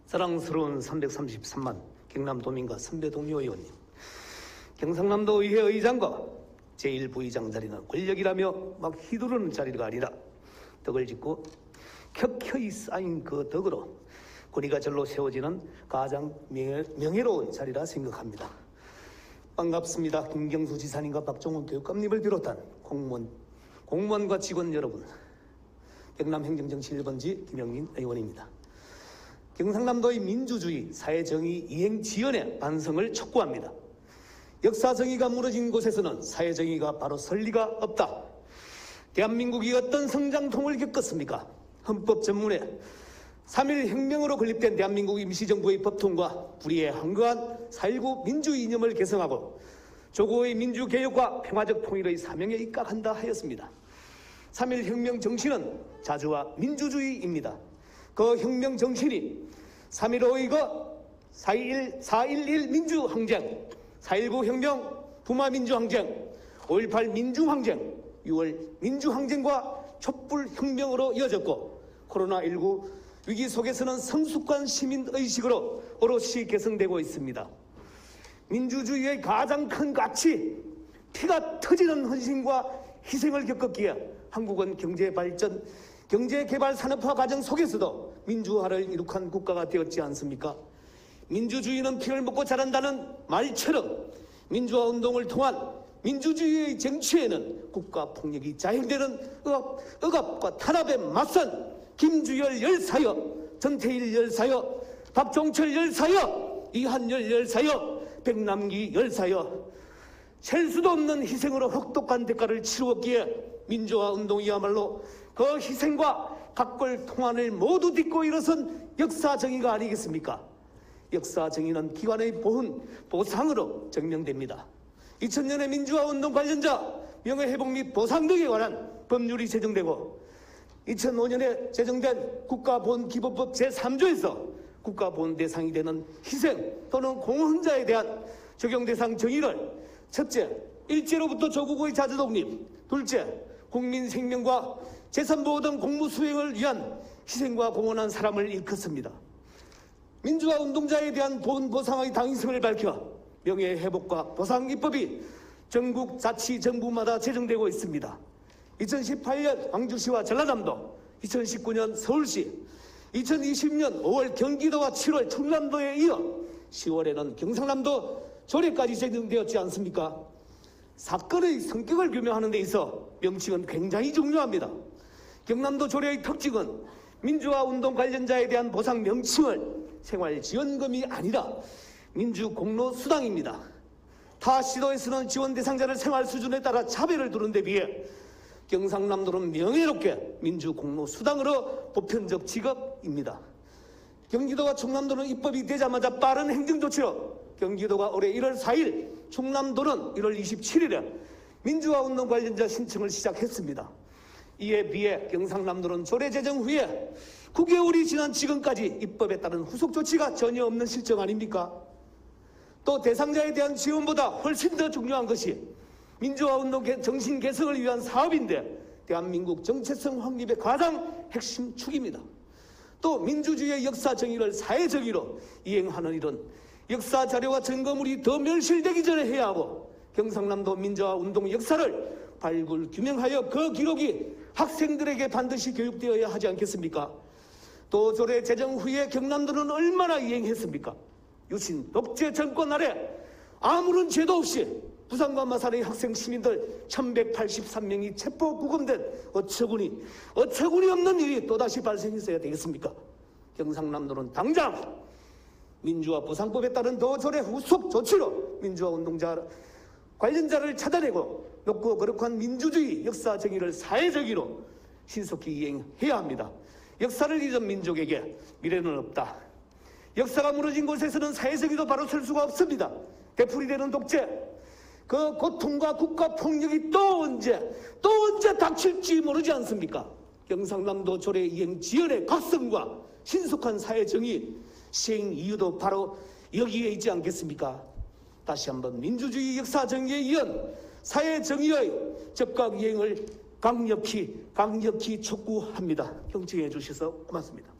사랑스러운 333만 경남도민과 선배 동료 의원님, 경상남도 의회 의장과 제1부의장 자리는 권력이라며 막 휘두르는 자리가 아니라 덕을 짓고 켜켜이 쌓인 그 덕으로 권위가 절로 세워지는 가장 명예로운 자리라 생각합니다. 반갑습니다. 김경수 지사님과 박종훈 교육감님을 비롯한 공무원과 직원 여러분, 경남행정정치 1번지 김영민 의원입니다. 경상남도의 민주주의, 사회정의 이행 지연의 반성을 촉구합니다. 역사정의가 무너진 곳에서는 사회정의가 바로 설 리가 없다. 대한민국이 어떤 성장통을 겪었습니까? 헌법 전문에 3.1 혁명으로 건립된 대한민국 임시정부의 법통과 불의에 한거한 4.19 민주주의 이념을 개성하고 조국의 민주개혁과 평화적 통일의 사명에 입각한다 하였습니다. 3.1 혁명 정신은 자주와 민주주의입니다. 그 혁명 정신이 3.15의 그 4.11 민주항쟁, 4.19 혁명 부마민주항쟁, 5.18 민주항쟁, 6월 민주항쟁과 촛불혁명으로 이어졌고 코로나19 위기 속에서는 성숙한 시민의식으로 오롯이 개성되고 있습니다. 민주주의의 가장 큰 가치, 피가 터지는 헌신과 희생을 겪었기에 한국은 경제발전, 경제개발 산업화 과정 속에서도 민주화를 이룩한 국가가 되었지 않습니까? 민주주의는 피를 먹고 자란다는 말처럼 민주화 운동을 통한 민주주의의 정치에는 국가 폭력이 자행되는 억압과 탄압에 맞선 김주열 열사여, 전태일 열사여, 박종철 열사여, 이한열 열사여, 백남기 열사여, 셀 수도 없는 희생으로 혹독한 대가를 치루었기에 민주화 운동이야말로 그 희생과 각골 통안을 모두 딛고 일어선 역사정의가 아니겠습니까? 역사정의는 기관의 보상으로 증명됩니다. 2000년에 민주화운동 관련자 명예회복 및 보상 등에 관한 법률이 제정되고 2005년에 제정된 국가보훈기본법 제3조에서 국가보훈 대상이 되는 희생 또는 공헌자에 대한 적용 대상 정의를 첫째, 일제로부터 조국의 자주독립, 둘째, 국민 생명과 재산보호 등 공무수행을 위한 희생과 공헌한 사람을 일컫습니다. 민주화 운동자에 대한 보상의 당위성을 밝혀 명예회복과 보상입법이 전국 자치정부마다 제정되고 있습니다. 2018년 광주시와 전라남도, 2019년 서울시, 2020년 5월 경기도와 7월 충남도에 이어 10월에는 경상남도 조례까지 제정되었지 않습니까? 사건의 성격을 규명하는 데 있어 명칭은 굉장히 중요합니다. 경남도 조례의 특징은 민주화 운동 관련자에 대한 보상 명칭을 생활지원금이 아니라 민주공로수당입니다. 타 시도에서는 지원 대상자를 생활 수준에 따라 차별을 두는 데 비해 경상남도는 명예롭게 민주공로수당으로 보편적 지급입니다. 경기도와 충남도는 입법이 되자마자 빠른 행정조치로 경기도가 올해 1월 4일, 충남도는 1월 27일에 민주화운동 관련자 신청을 시작했습니다. 이에 비해 경상남도는 조례 제정 후에 9개월이 지난 지금까지 입법에 따른 후속 조치가 전혀 없는 실정 아닙니까? 또 대상자에 대한 지원보다 훨씬 더 중요한 것이 민주화운동 정신 개성을 위한 사업인데 대한민국 정체성 확립의 가장 핵심 축입니다. 또 민주주의의 역사 정의를 사회 정의로 이행하는 일은 역사 자료와 증거물이 더 멸실되기 전에 해야 하고 경상남도 민주화 운동 역사를 발굴 규명하여 그 기록이 학생들에게 반드시 교육되어야 하지 않겠습니까? 또 조례 제정 후에 경남도는 얼마나 이행했습니까? 유신 독재 정권 아래 아무런 죄도 없이 부산과 마산의 학생 시민들 1183명이 체포 구금된 어처구니 없는 일이 또다시 발생했어야 되겠습니까? 경상남도는 당장 민주화 보상법에 따른 더 조례 후속 조치로 민주화 운동자 관련자를 찾아내고 높고 거룩한 민주주의 역사 정의를 사회적으로 신속히 이행해야 합니다. 역사를 잊은 민족에게 미래는 없다. 역사가 무너진 곳에서는 사회적이도 바로 설 수가 없습니다. 되풀이되는 독재, 그 고통과 국가 폭력이 또 언제 닥칠지 모르지 않습니까? 경상남도 조례 이행 지연의 각성과 신속한 사회정의 시행 이유도 바로 여기에 있지 않겠습니까? 다시 한번 민주주의 역사 정의에 이은 사회정의의 적극 이행을 강력히 촉구합니다. 경청해 주셔서 고맙습니다.